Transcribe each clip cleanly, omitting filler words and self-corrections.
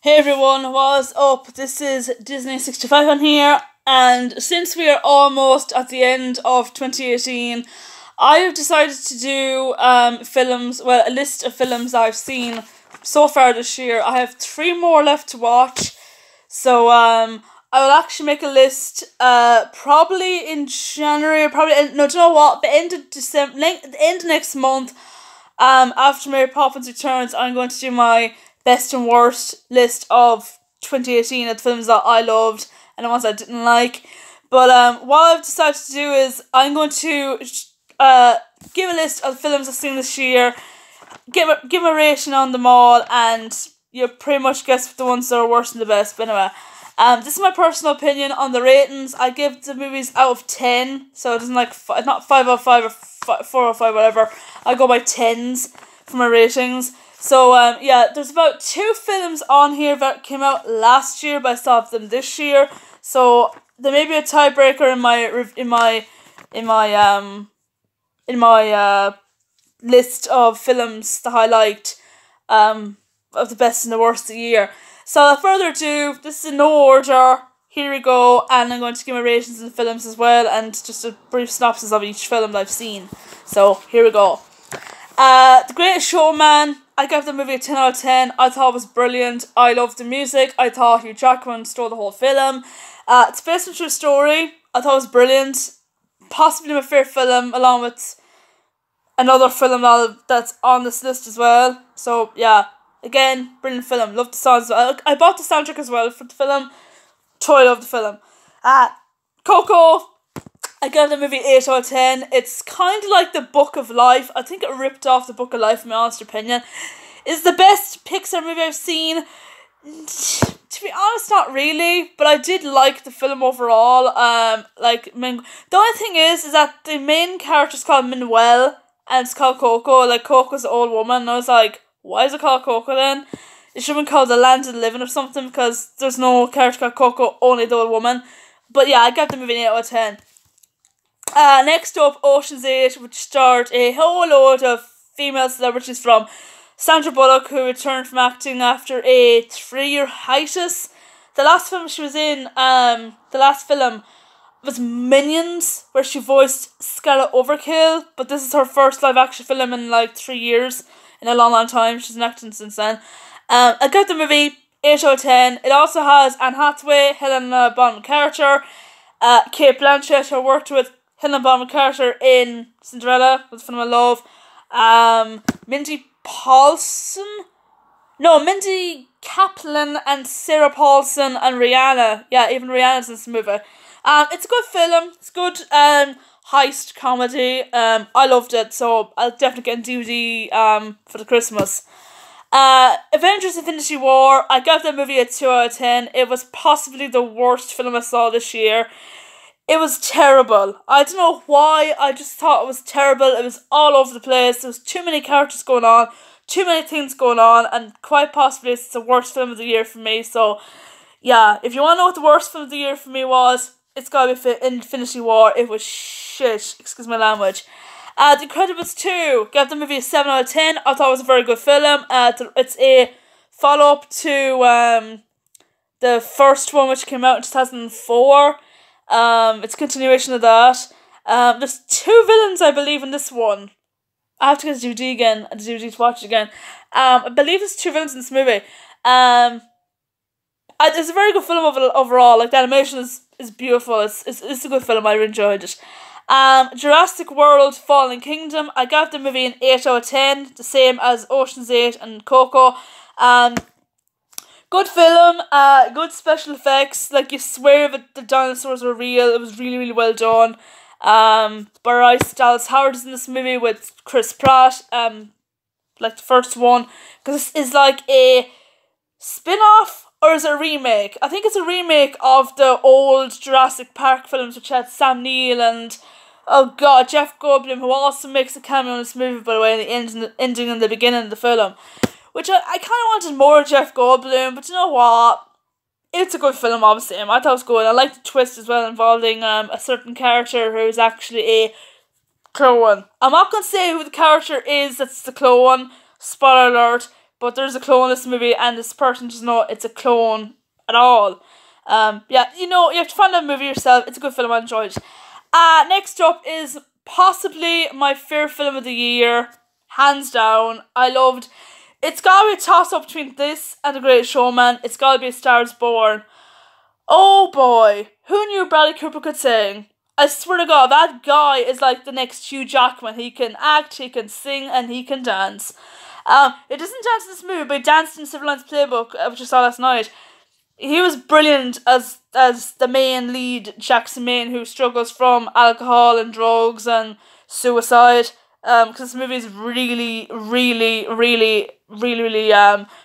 Hey everyone, what's up? This is Disney65 on here, and since we are almost at the end of 2018, I have decided to do a list of films I've seen so far this year. I have 3 more left to watch, so I will actually make a list probably in January, no, do you know what? The end of December, the end of next month. After Mary Poppins Returns, I'm going to do my best and worst list of 2018 of the films that I loved and the ones I didn't like. But what I've decided to do is I'm going to give a list of the films I've seen this year, give a rating on them all, and you pretty much guess the ones that are worse than the best. But anyway, this is my personal opinion on the ratings. I give the movies out of 10, so it isn't like not 5 out of 5 or 4 out of 5, whatever. I go by 10s for my ratings. So yeah, there's about 2 films on here that came out last year, but I still have them this year. So there may be a tiebreaker in my list of films that I liked of the best and the worst of the year. So without further ado, this is in no order. Here we go, and I'm going to give my ratings of the films as well, and just a brief synopsis of each film that I've seen. So here we go. The Greatest Showman, I gave the movie a 10 out of 10. I thought it was brilliant. I loved the music. I thought Hugh Jackman stole the whole film. It's based on a true story. I thought it was brilliant. Possibly my favourite film, along with another film that's on this list as well. So yeah, again, brilliant film. Loved the songs as well. I bought the soundtrack as well for the film. Totally loved the film. Coco, I gave the movie 8 out of 10. It's kind of like the Book of Life. I think it ripped off the Book of Life, in my honest opinion. It's the best Pixar movie I've seen. To be honest, not really, but I did like the film overall. The only thing is that the main character is called Manuel, and it's called Coco. Like, Coco's the old woman, and I was like, why is it called Coco then? It should have been called The Land of the Living or something, because there's no character called Coco, only the old woman. But yeah, I gave the movie an 8 out of 10. Next up, Ocean's 8, which starred a whole load of female celebrities, from Sandra Bullock, who returned from acting after a 3-year hiatus. The last film she was in, was Minions, where she voiced Scarlet Overkill, but this is her first live action film in like 3 years, in a long, long time. She's been acting since then. I got the movie 8 out of 10. It also has Anne Hathaway, Helena Bonham Carter, Cate Blanchett, who worked with Helena Bonham Carter in Cinderella, that's a film I love. Mindy Kaplan and Sarah Paulson and Rihanna. Yeah, even Rihanna's in this movie. It's a good film. It's good heist comedy. I loved it, so I'll definitely get a DVD for the Christmas. Avengers Infinity War, I gave that movie a 2 out of 10. It was possibly the worst film I saw this year. It was terrible. I don't know why, I just thought it was terrible. It was all over the place. There was too many characters going on, too many things going on, and quite possibly it's the worst film of the year for me. So yeah, if you want to know what the worst film of the year for me was, it's gotta be Infinity War. It was shit, excuse my language. The Incredibles 2, gave the movie a 7 out of 10. I thought it was a very good film. It's a follow-up to the first one, which came out in 2004. It's a continuation of that. There's 2 villains, I believe, in this one. I have to get the DVD to watch it again. I believe there's 2 villains in this movie. It's a very good film overall. Like, the animation is beautiful. It's a good film. I really enjoyed it. Jurassic World Fallen Kingdom, I gave the movie an 8 out of 10, the same as Ocean's 8 and Coco. Good film, good special effects, like you swear that the dinosaurs were real. It was really, really well done. Bryce Dallas Howard is in this movie with Chris Pratt, like the first one, because it's like a spin-off, or is it a remake? I think it's a remake of the old Jurassic Park films, which had Sam Neill and, oh god, Jeff Goldblum, who also makes a cameo in this movie, by the way, in the ending and the beginning of the film. Which I kind of wanted more Jeff Goldblum, but you know what? It's a good film, obviously. I thought it was good. I liked the twist as well, involving a certain character who is actually a clone. I'm not going to say who the character is that's the clone, spoiler alert, but there's a clone in this movie, and this person doesn't know it's a clone at all. Yeah, you know, you have to find that movie yourself. It's a good film. I enjoyed it. Next up is possibly my favorite film of the year, hands down. I loved. It's gotta be a toss up between this and The Greatest Showman. It's gotta be A Star Is Born. Oh boy, who knew Bradley Cooper could sing? I swear to God, that guy is like the next Hugh Jackman. He can act, he can sing, and he can dance. He doesn't dance in this movie, but he danced in Silver Linings Playbook, which I saw last night. He was brilliant as the main lead, Jackson Maine, who struggles from alcohol and drugs and suicide. Because this movie is really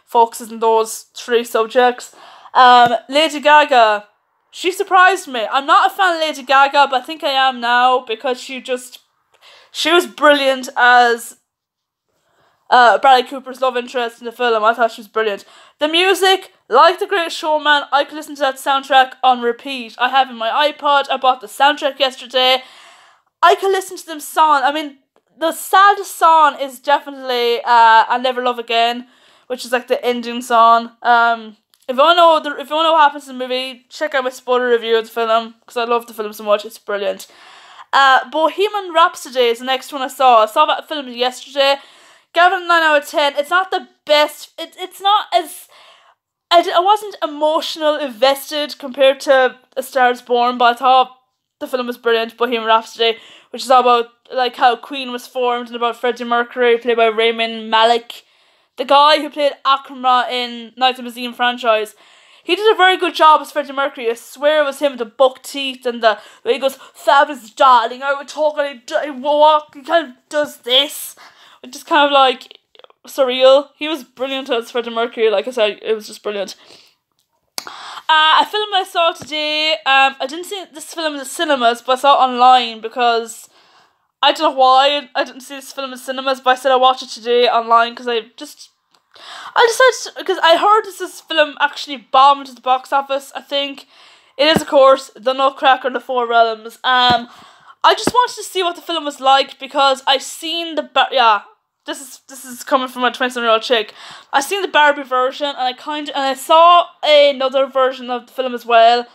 focuses on those three subjects. Lady Gaga, she surprised me. I'm not a fan of Lady Gaga, but I think I am now because she was brilliant as Bradley Cooper's love interest in the film. I thought she was brilliant. The music, like The Greatest Showman, I could listen to that soundtrack on repeat. I have in my iPod. I bought the soundtrack yesterday. I could listen to them song. I mean, the saddest song is definitely "I'll Never Love Again," which is like the ending song. If you want to know what happens in the movie, check out my spoiler review of the film because I love the film so much. It's brilliant. Bohemian Rhapsody is the next one I saw. I saw that film yesterday. Gave it a 9 out of 10. It's not the best. It's not as. I wasn't emotional invested compared to A Star Is Born, but I thought the film was brilliant. Bohemian Rhapsody, which is all about like how Queen was formed and about Freddie Mercury, played by Rami Malek, the guy who played Akram in Night at the Museum franchise. He did a very good job as Freddie Mercury. I swear it was him with the buck teeth and the way he goes, "Fabulous darling, I would talk and he walk." He kind of does this, which is kind of like surreal. He was brilliant as Freddie Mercury. Like I said, it was just brilliant. A film I saw today, I didn't see this film in the cinemas, but I saw it online because I don't know why I didn't see this film in cinemas, but I said I watched it today online because I decided, because I heard this film actually bombed at the box office. I think it is, of course, The Nutcracker and the Four Realms. I just wanted to see what the film was like because I seen this is coming from a 27-year-old chick. I seen the Barbie version and I saw another version of the film as well,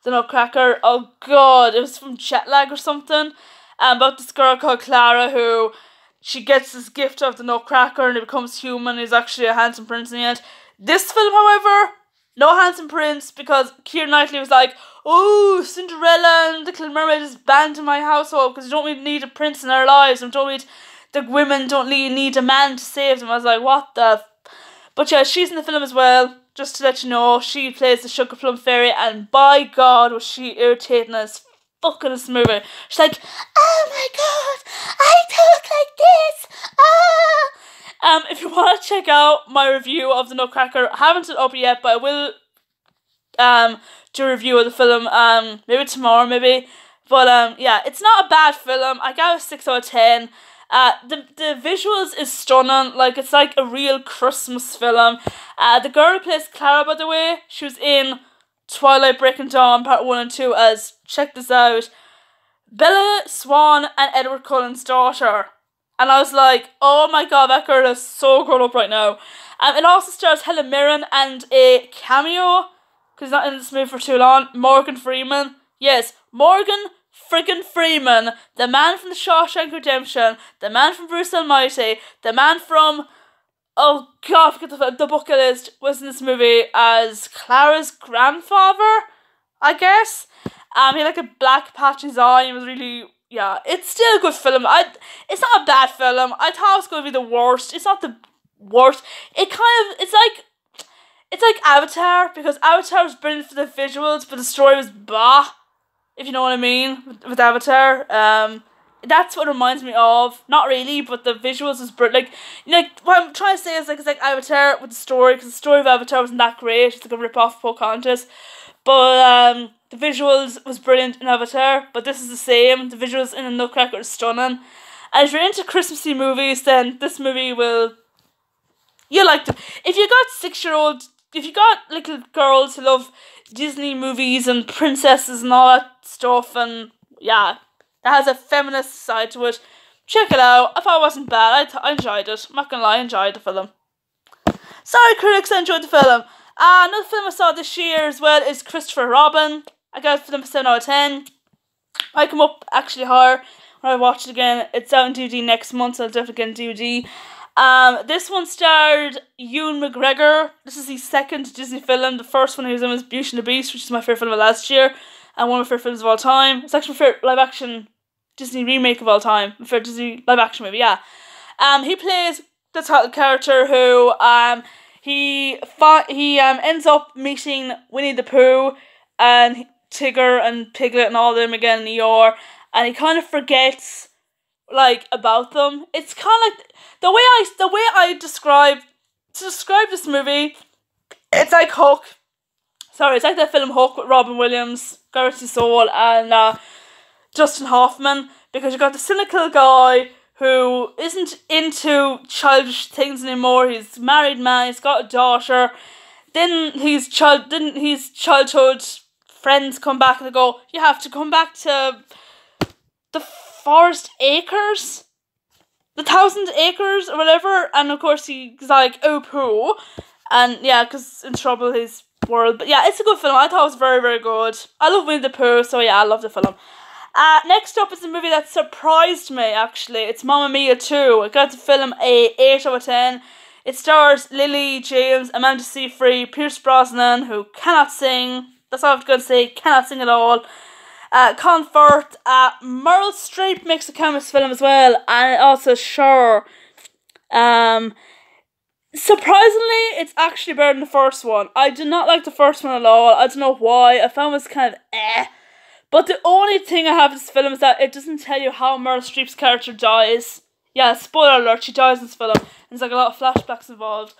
The Nutcracker. Oh god, it was from Jetlag or something. About this girl called Clara who she gets this gift of the Nutcracker and he becomes human. He's actually a handsome prince in the end. This film, however, no handsome prince because Keira Knightley was like, "Oh, Cinderella and the Little Mermaid is banned in my household because you don't really need a prince in our lives and the women don't really need a man to save them." I was like, what the But yeah, she's in the film as well. Just to let you know, she plays the Sugar Plum Fairy and by God was she irritating as fuck in this movie. She's like, "Oh my god, I talk like this. If you want to check out my review of The Nutcracker, I haven't it up yet, but I will do a review of the film maybe tomorrow, maybe. But yeah, it's not a bad film. I gave it a 6 out of 10. The visuals is stunning. Like, it's like a real Christmas film. The girl who plays Clara, by the way, she was in Twilight Breaking Dawn Part 1 and 2 as, check this out, Bella Swan and Edward Cullen's daughter. And I was like, oh my god, that girl is so grown up right now. It also stars Helen Mirren and a cameo, because he's not in this movie for too long, Morgan Freeman. Yes, Morgan friggin' Freeman, the man from The Shawshank Redemption, the man from Bruce Almighty, the man from, oh god, I forget the bucket list, was in this movie as Clara's grandfather, I guess. He had like a black patch in his eye and was really, yeah, it's still a good film. It's not a bad film. I thought it was going to be the worst. It's not the worst. It's like Avatar, because Avatar was brilliant for the visuals, but the story was bah, if you know what I mean, with Avatar. That's what it reminds me of. Not really, but the visuals is brilliant. Like, you know, what I'm trying to say is, like, it's like Avatar with the story, because the story of Avatar wasn't that great. It's like a rip-off of Pocahontas. But, the visuals was brilliant in Avatar, but this is the same. The visuals in The Nutcracker is stunning. And if you're into Christmassy movies, then this movie will... You'll like it. If you got little girls who love Disney movies and princesses and all that stuff, and yeah, that has a feminist side to it, check it out. I thought it wasn't bad. I enjoyed it. I'm not gonna lie, I enjoyed the film. Sorry, critics, I enjoyed the film. Another film I saw this year as well is Christopher Robin. I got it for them 7 out of 10. I come up actually higher when I watch it again. It's out on DVD next month, so I'll definitely get a DVD. This one starred Ewan McGregor. This is his second Disney film. The first one he was in was Beauty and the Beast, which is my favourite film of last year, and one of my favourite films of all time. It's actually my favourite live action Disney remake of all time. My favourite Disney live action movie, yeah. He plays the title character who he ends up meeting Winnie the Pooh and Tigger and Piglet and all of them again in Eeyore, and he kind of forgets like about them. It's kind of like the way I describe this movie. It's like Hook. Sorry, it's like that film Hook with Robin Williams, Gareth Soule, and Dustin Hoffman, because you got the cynical guy who isn't into childish things anymore. He's a married man. He's got a daughter. Then his childhood friends come back and they go, "You have to come back to the Forest Acres, the 1,000 acres or whatever." And of course he's like, "Oh, poo," and yeah, because in trouble his world. But yeah, it's a good film. I thought it was very, very good. I love Winnie the Pooh, so yeah, I love the film. Next up is a movie that surprised me, actually. It's Mamma Mia 2. I got the film a 8 out of 10. It stars Lily James, Amanda Seyfried, Pierce Brosnan, who cannot sing. That's all I'm going to say. Cannot sing at all. Colin Firth. Meryl Streep makes a cameo film as well. And also Cher. Surprisingly, it's actually better than the first one. I did not like the first one at all. I don't know why. I found it was kind of But the only thing I have with this film is that it doesn't tell you how Meryl Streep's character dies. Yeah, spoiler alert, she dies in this film. And there's like a lot of flashbacks involved.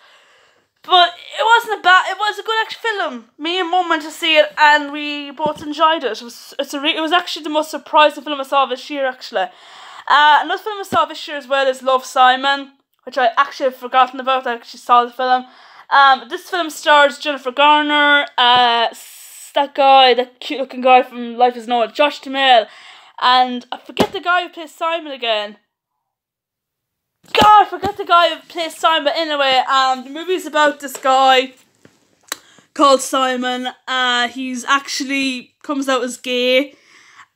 But it wasn't it was a good action film. Me and Mum went to see it and we both enjoyed it. It was actually the most surprising film I saw this year, actually. Another film I saw this year as well is Love, Simon, which I actually have forgotten about. I actually saw the film. This film stars Jennifer Garner, that guy, that cute looking guy from Life is Noel, Josh Duhamel, and I forget the guy who plays Simon again. God, I forget the guy who plays Simon, but anyway, the movie's about this guy called Simon. He's actually comes out as gay,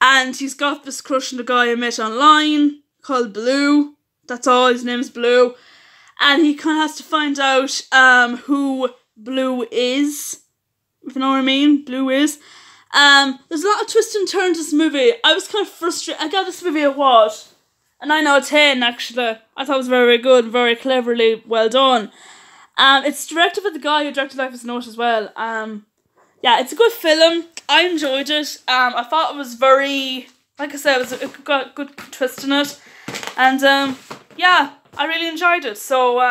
and he's got this crush on the guy he met online called Blue. That's all, his name's Blue. And he kind of has to find out who Blue is, if you know what I mean. Blue is. There's a lot of twists and turns in this movie. I was kind of frustrated. I got this movie a what? A 9 out of 10, actually. I thought it was very, very good, very cleverly well done. It's directed by the guy who directed Life is Note as well. Yeah, it's a good film. I enjoyed it. I thought it was very, like I said, it got a good twist in it. And yeah, I really enjoyed it. So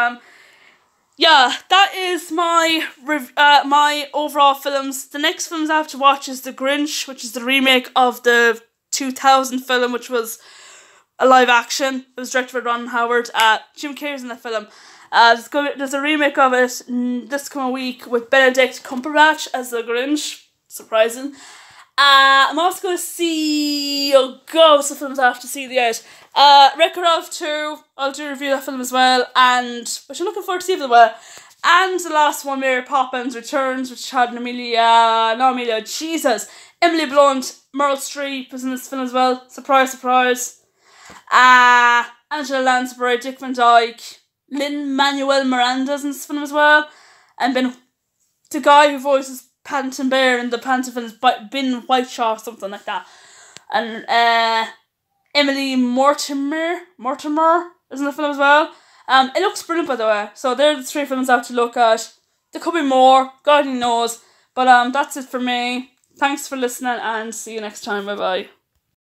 yeah, that is my my overall films. The next films I have to watch is The Grinch, which is the remake of the 2000 film, which was a live action. It was directed by Ron Howard. Jim Carrey's in that film. There's a remake of it this coming week with Benedict Cumberbatch as the Grinch. Surprising. I'm also going to see... Oh god, what's the films I have to see yet? Wreck-It Ralph 2. I'll do a review of that film as well. And which I'm looking forward to see as well. And the last one, Mary Poppins Returns, which had Emily Blunt, Meryl Streep was in this film as well. Surprise, surprise. Angela Lansbury, Dick Van Dyke, Lin-Manuel Miranda's in this film as well, and Ben, the guy who voices Paddington Bear in the Paddington film is Ben Whishaw or something like that, and Emily Mortimer is in the film as well. It looks brilliant, by the way. So they're the 3 films I have to look at. There could be more, God only knows, but that's it for me. Thanks for listening and see you next time. Bye bye.